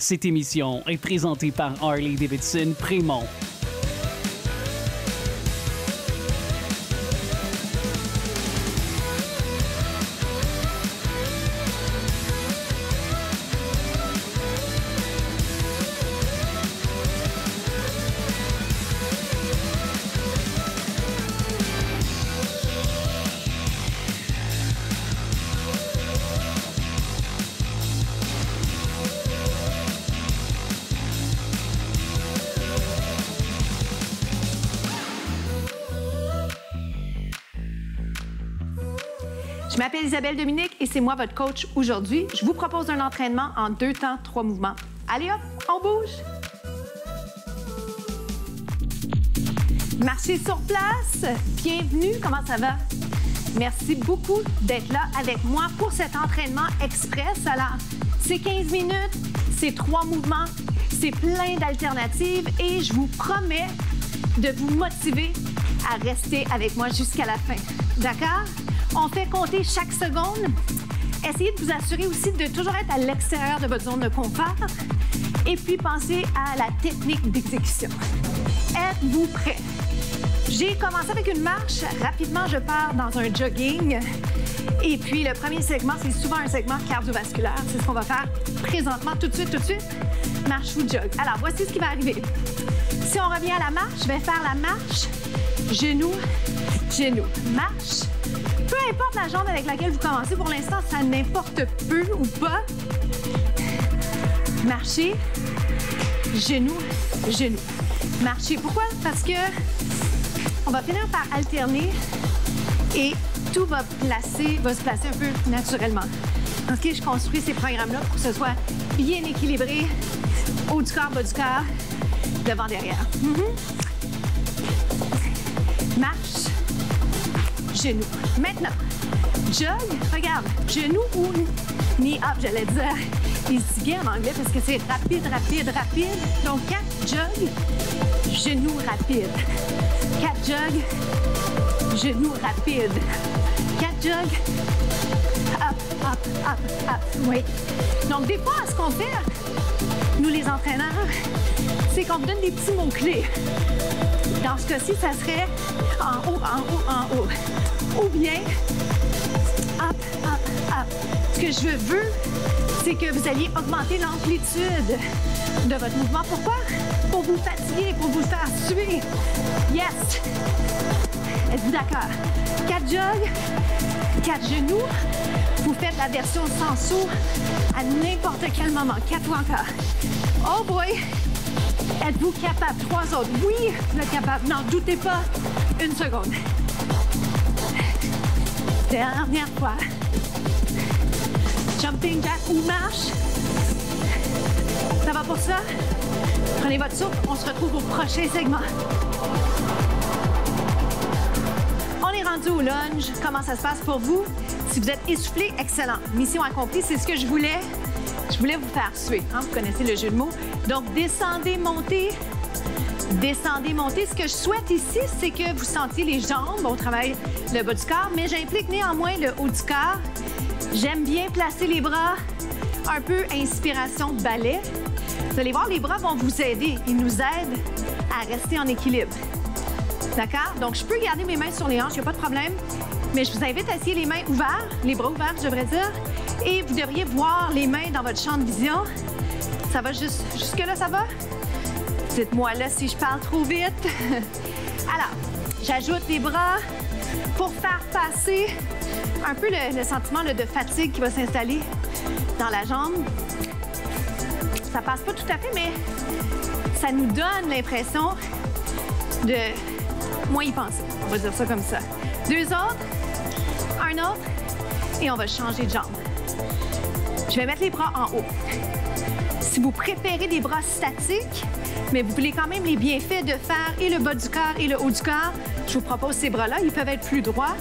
Cette émission est présentée par Harley-Davidson Prémont. Je m'appelle Isabelle Dominique et c'est moi votre coach aujourd'hui. Je vous propose un entraînement en 2 temps, 3 mouvements. Allez hop, on bouge! Marchez sur place. Bienvenue, comment ça va? Merci beaucoup d'être là avec moi pour cet entraînement express. Alors, c'est 15 minutes, c'est 3 mouvements, c'est plein d'alternatives et je vous promets de vous motiver à rester avec moi jusqu'à la fin. D'accord? On fait compter chaque seconde. Essayez de vous assurer aussi de toujours être à l'extérieur de votre zone de confort. Et puis, pensez à la technique d'exécution. Êtes-vous prêts? J'ai commencé avec une marche. Rapidement, je pars dans un jogging. Et puis, le premier segment, c'est souvent un segment cardiovasculaire. C'est ce qu'on va faire présentement, tout de suite. Marche ou jog. Alors, voici ce qui va arriver. Si on revient à la marche, je vais faire la marche, genou, genou. Marche. Peu importe la jambe avec laquelle vous commencez, pour l'instant, ça n'importe peu ou pas. Marchez, genou, genou. Marchez. Pourquoi? Parce que on va finir par alterner et tout va se placer un peu naturellement. OK, je construis ces programmes-là pour que ce soit bien équilibré, haut du corps, bas du corps, devant, derrière. Marche, genou. Maintenant, jog, regarde, genou ou knee up, j'allais dire. Il se dit bien en anglais parce que c'est rapide, rapide, rapide. Donc, 4 jog, genou rapide. 4 jog, genou rapide. 4 jog, up, up, up, up. Oui. Donc, des fois, ce qu'on fait, nous les entraîneurs, c'est qu'on vous donne des petits mots-clés. Dans ce cas-ci, ça serait en haut, en haut, en haut. Ou bien, up, up, up. Ce que je veux, c'est que vous alliez augmenter l'amplitude de votre mouvement. Pourquoi? Pour vous fatiguer, pour vous faire suer. Yes! Êtes-vous d'accord? 4 jogs, 4 genoux. Vous faites la version sans saut à n'importe quel moment. 4 fois encore. Oh boy! Êtes-vous capable? 3 autres. Oui, vous êtes capable. N'en doutez pas une seconde. Dernière fois. Jumping jack ou marche. Ça va pour ça? Prenez votre souffle. On se retrouve au prochain segment. On est rendu au lunge. Comment ça se passe pour vous? Si vous êtes essoufflé, excellent. Mission accomplie, c'est ce que je voulais. Je voulais vous faire suer. Hein? Vous connaissez le jeu de mots. Donc, descendez, montez. Descendez, montez. Ce que je souhaite ici, c'est que vous sentiez les jambes. On travaille le bas du corps, mais j'implique néanmoins le haut du corps. J'aime bien placer les bras un peu inspiration balai. Vous allez voir, les bras vont vous aider. Ils nous aident à rester en équilibre. D'accord? Donc, je peux garder mes mains sur les hanches, il n'y a pas de problème. Mais je vous invite à essayer les mains ouvertes, les bras ouverts, je devrais dire. Et vous devriez voir les mains dans votre champ de vision. Ça va jusque-là, ça va? Dites-moi là si je parle trop vite. Alors, j'ajoute les bras pour faire passer un peu le sentiment de fatigue qui va s'installer dans la jambe. Ça passe pas tout à fait, mais ça nous donne l'impression de moins y penser. On va dire ça comme ça. 2 autres, un autre, et on va changer de jambe. Je vais mettre les bras en haut. Si vous préférez des bras statiques, mais vous voulez quand même les bienfaits de faire et le bas du corps et le haut du corps, je vous propose ces bras-là. Ils peuvent être plus droits.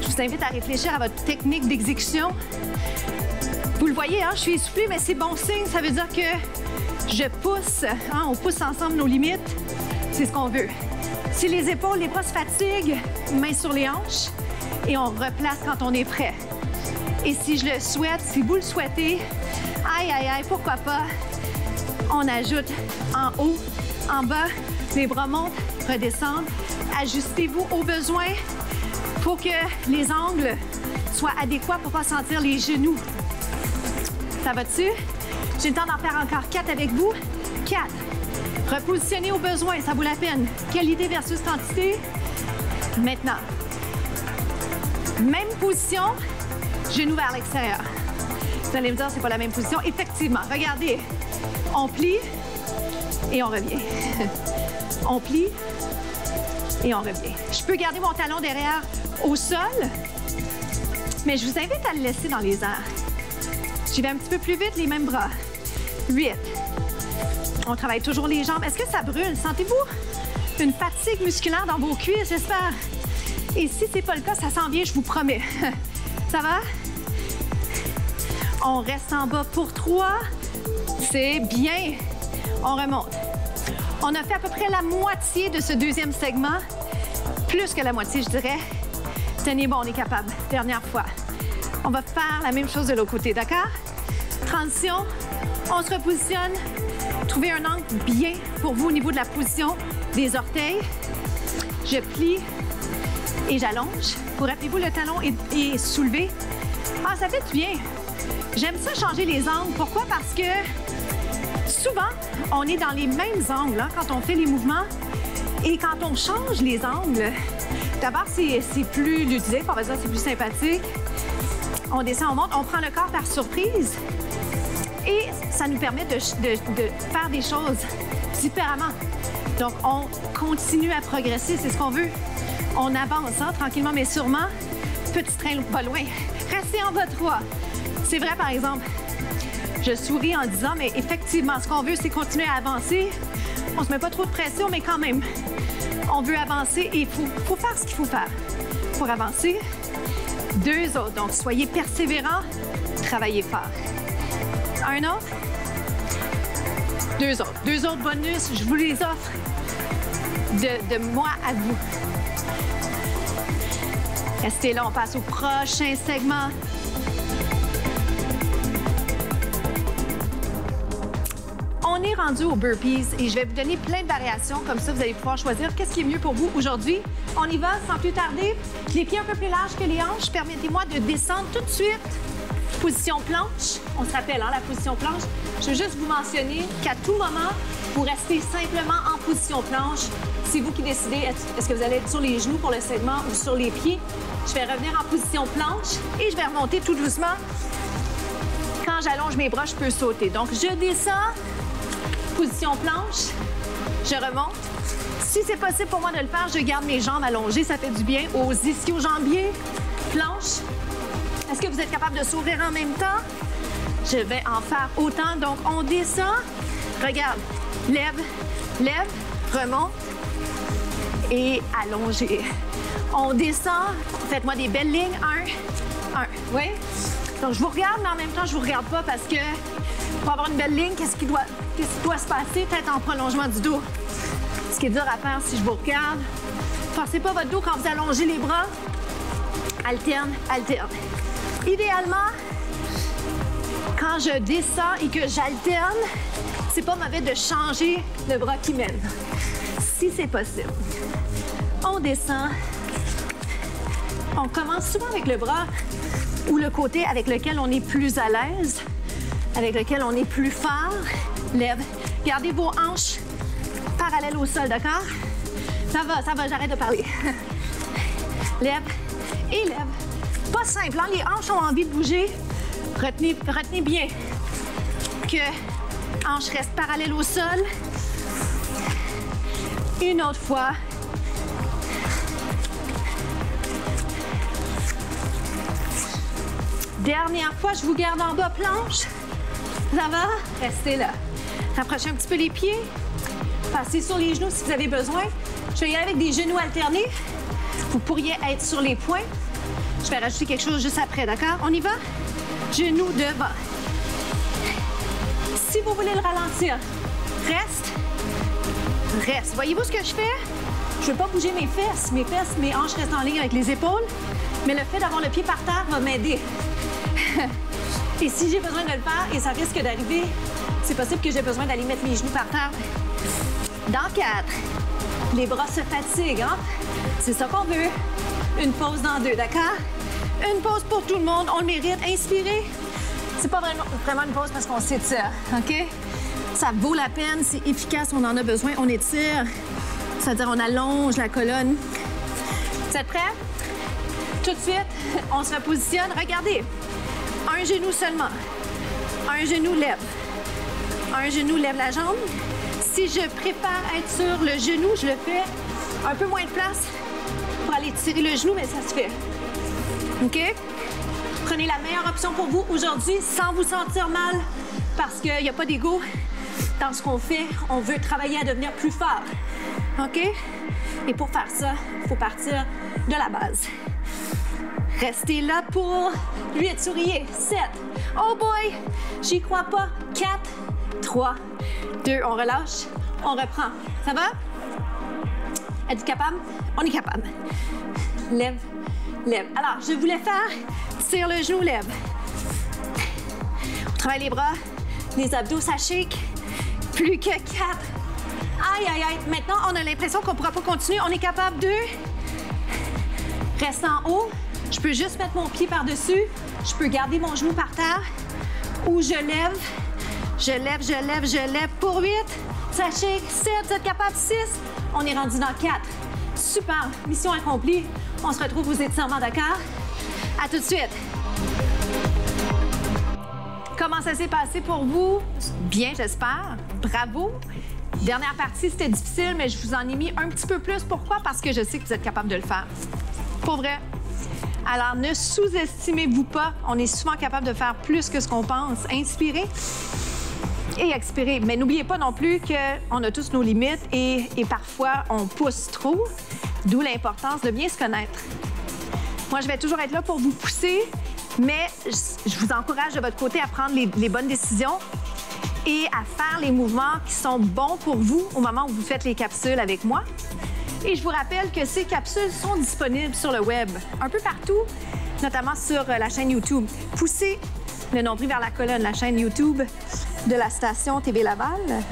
Je vous invite à réfléchir à votre technique d'exécution. Vous le voyez, hein, je suis essoufflée, mais c'est bon signe. Ça veut dire que je pousse. Hein, on pousse ensemble nos limites. C'est ce qu'on veut. Si les épaules, les bras se fatiguent, mains sur les hanches et on replace quand on est prêt. Et si je le souhaite, si vous le souhaitez, Aïe, aïe, aïe, pourquoi pas? On ajoute en haut, en bas, les bras montent, redescendent. Ajustez-vous au besoin pour que les angles soient adéquats pour ne pas sentir les genoux. Ça va-tu? J'ai le temps d'en faire encore 4 avec vous. 4. Repositionnez au besoin, ça vaut la peine. Qualité versus quantité. Maintenant. Même position, genoux vers l'extérieur. Vous allez me dire, c'est pas la même position. Effectivement, regardez. On plie et on revient. On plie et on revient. Je peux garder mon talon derrière au sol, mais je vous invite à le laisser dans les airs. J'y vais un petit peu plus vite, les mêmes bras. 8. On travaille toujours les jambes. Est-ce que ça brûle? Sentez-vous une fatigue musculaire dans vos cuisses, j'espère? Et si c'est pas le cas, ça s'en vient, je vous promets. Ça va? On reste en bas pour 3. C'est bien. On remonte. On a fait à peu près la moitié de ce deuxième segment. Plus que la moitié, je dirais. Tenez bon, on est capable. Dernière fois. On va faire la même chose de l'autre côté, d'accord? Transition. On se repositionne. Trouvez un angle bien pour vous au niveau de la position des orteils. Je plie et j'allonge. Vous rappelez-vous, le talon est soulevé. Ah, ça fait du bien. J'aime ça changer les angles. Pourquoi? Parce que souvent, on est dans les mêmes angles hein, quand on fait les mouvements. Et quand on change les angles, d'abord, c'est plus ludique, on va dire, c'est plus sympathique. On descend, on monte, on prend le corps par surprise. Et ça nous permet de faire des choses différemment. Donc, on continue à progresser, c'est ce qu'on veut. On avance, hein, tranquillement, mais sûrement. Petit train pas loin. Restez en bas 3. C'est vrai, par exemple, je souris en disant, mais effectivement, ce qu'on veut, c'est continuer à avancer. On se met pas trop de pression, mais quand même, on veut avancer et il faut faire ce qu'il faut faire pour avancer. 2 autres. Donc, soyez persévérants, travaillez fort. Un autre. 2 autres. 2 autres bonus, je vous les offre de moi à vous. Restez là, on passe au prochain segment. On est rendu aux burpees et je vais vous donner plein de variations. Comme ça, vous allez pouvoir choisir qu'est-ce qui est mieux pour vous aujourd'hui. On y va sans plus tarder. Les pieds un peu plus larges que les hanches. Permettez-moi de descendre tout de suite. Position planche. On se rappelle, hein, la position planche. Je veux juste vous mentionner qu'à tout moment, vous restez simplement en position planche. C'est vous qui décidez, est-ce que vous allez être sur les genoux pour le segment ou sur les pieds. Je vais revenir en position planche et je vais remonter tout doucement. Quand j'allonge mes bras, je peux sauter. Donc, je descends, position planche, je remonte. Si c'est possible pour moi de le faire, je garde mes jambes allongées, ça fait du bien. Aux ischio-jambiers, planche. Est-ce que vous êtes capable de s'ouvrir en même temps? Je vais en faire autant. Donc, on descend. Regarde. Lève, lève, remonte et allongez. On descend. Faites-moi des belles lignes. 1, 1. Oui? Donc, je vous regarde, mais en même temps, je vous regarde pas parce que pour avoir une belle ligne, qu'est-ce qui doit se passer? Peut-être en prolongement du dos. Ce qui est dur à faire si je vous regarde. Forcez pas votre dos quand vous allongez les bras. Alterne, alterne. Idéalement, quand je descends et que j'alterne, c'est pas mauvais de changer le bras qui mène. Si c'est possible. On descend. On commence souvent avec le bras ou le côté avec lequel on est plus à l'aise, avec lequel on est plus fort. Lève. Gardez vos hanches parallèles au sol, d'accord? Ça va, j'arrête de parler. Lève et lève. Pas simple, hein? Les hanches ont envie de bouger. Retenez bien que hanches restent parallèles au sol. Une autre fois. Dernière fois, je vous garde en bas planche. Ça va? Restez là. Rapprochez un petit peu les pieds. Passez sur les genoux si vous avez besoin. Je vais y aller avec des genoux alternés. Vous pourriez être sur les poings. Je vais rajouter quelque chose juste après, d'accord? On y va? Genoux devant. Si vous voulez le ralentir, reste. Voyez-vous ce que je fais? Je ne veux pas bouger mes fesses. Mes hanches restent en ligne avec les épaules. Mais le fait d'avoir le pied par terre va m'aider. Et si j'ai besoin de le faire, et ça risque d'arriver, c'est possible que j'ai besoin d'aller mettre mes genoux par terre. Dans 4. Les bras se fatiguent, hein? C'est ça qu'on veut. Une pause dans 2, d'accord? Une pause pour tout le monde, on le mérite. Inspirez. C'est pas vraiment une pause parce qu'on s'étire, OK? Ça vaut la peine, c'est efficace, on en a besoin, on étire. C'est-à-dire on allonge la colonne. Vous êtes prêts? Tout de suite, on se repositionne. Regardez, un genou seulement. Un genou lève. Un genou lève la jambe. Si je préfère être sur le genou, je le fais un peu moins de place pour aller tirer le genou, mais ça se fait. OK? Prenez la meilleure option pour vous aujourd'hui sans vous sentir mal parce qu'il n'y a pas d'ego dans ce qu'on fait. On veut travailler à devenir plus fort. OK? Et pour faire ça, il faut partir de la base. Restez là pour 8, souriez. 7. Oh boy! J'y crois pas. 4, 3, 2, on relâche, on reprend. Ça va? Êtes-vous capable? On est capable. Lève, lève. Alors, je voulais faire tire le genou, lève. On travaille les bras, les abdos, ça shake. Plus que 4. Aïe, aïe, aïe. Maintenant, on a l'impression qu'on ne pourra pas continuer. On est capable de... Reste en haut. Je peux juste mettre mon pied par-dessus. Je peux garder mon genou par terre. Ou je lève. Je lève, je lève, je lève pour 8. Ça shake. 7, vous êtes capable. 6. On est rendu dans 4. Super. Mission accomplie. On se retrouve aux étirements, d'accord? À tout de suite. Comment ça s'est passé pour vous? Bien, j'espère. Bravo. Dernière partie, c'était difficile, mais je vous en ai mis un petit peu plus. Pourquoi? Parce que je sais que vous êtes capable de le faire. Pour vrai. Alors, ne sous-estimez-vous pas. On est souvent capable de faire plus que ce qu'on pense. Inspirez et expirez. Mais n'oubliez pas non plus qu'on a tous nos limites et parfois, on pousse trop. D'où l'importance de bien se connaître. Moi, je vais toujours être là pour vous pousser, mais je vous encourage de votre côté à prendre les bonnes décisions et à faire les mouvements qui sont bons pour vous au moment où vous faites les capsules avec moi. Et je vous rappelle que ces capsules sont disponibles sur le web, un peu partout, notamment sur la chaîne YouTube. Poussez le nombril vers la colonne, la chaîne YouTube de la station TV Laval.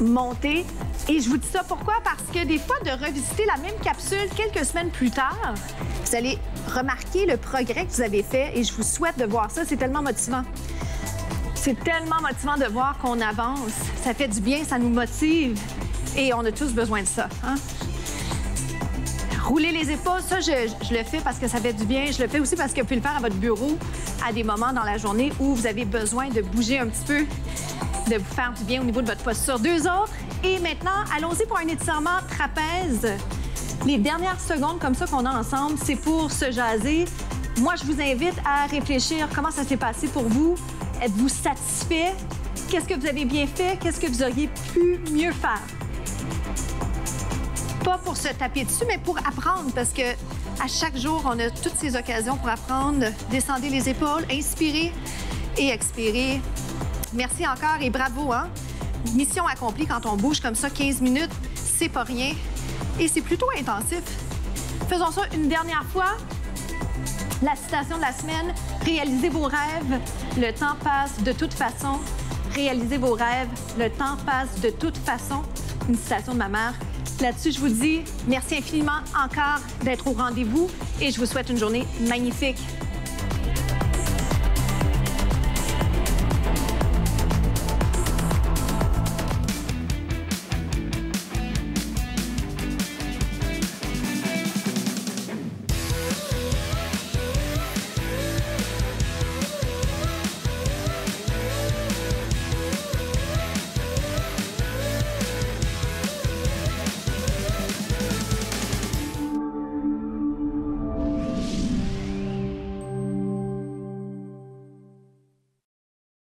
Montez. Et je vous dis ça pourquoi? Parce que des fois, de revisiter la même capsule quelques semaines plus tard, vous allez remarquer le progrès que vous avez fait et je vous souhaite de voir ça. C'est tellement motivant. C'est tellement motivant de voir qu'on avance. Ça fait du bien, ça nous motive et on a tous besoin de ça. Hein? Rouler les épaules, ça, je le fais parce que ça fait du bien. Je le fais aussi parce que vous pouvez le faire à votre bureau à des moments dans la journée où vous avez besoin de bouger un petit peu, de vous faire du bien au niveau de votre posture. 2 autres. Et maintenant, allons-y pour un étirement trapèze. Les dernières secondes comme ça qu'on a ensemble, c'est pour se jaser. Moi, je vous invite à réfléchir comment ça s'est passé pour vous. Êtes-vous satisfait? Qu'est-ce que vous avez bien fait? Qu'est-ce que vous auriez pu mieux faire? Pas pour se taper dessus, mais pour apprendre, parce que à chaque jour, on a toutes ces occasions pour apprendre. Descendez les épaules, inspirez et expirez. Merci encore et bravo, hein? Mission accomplie quand on bouge comme ça 15 minutes, c'est pas rien et c'est plutôt intensif. Faisons ça une dernière fois. La citation de la semaine, réalisez vos rêves, le temps passe de toute façon. Réalisez vos rêves, le temps passe de toute façon. Une citation de ma mère. Là-dessus, je vous dis merci infiniment encore d'être au rendez-vous et je vous souhaite une journée magnifique.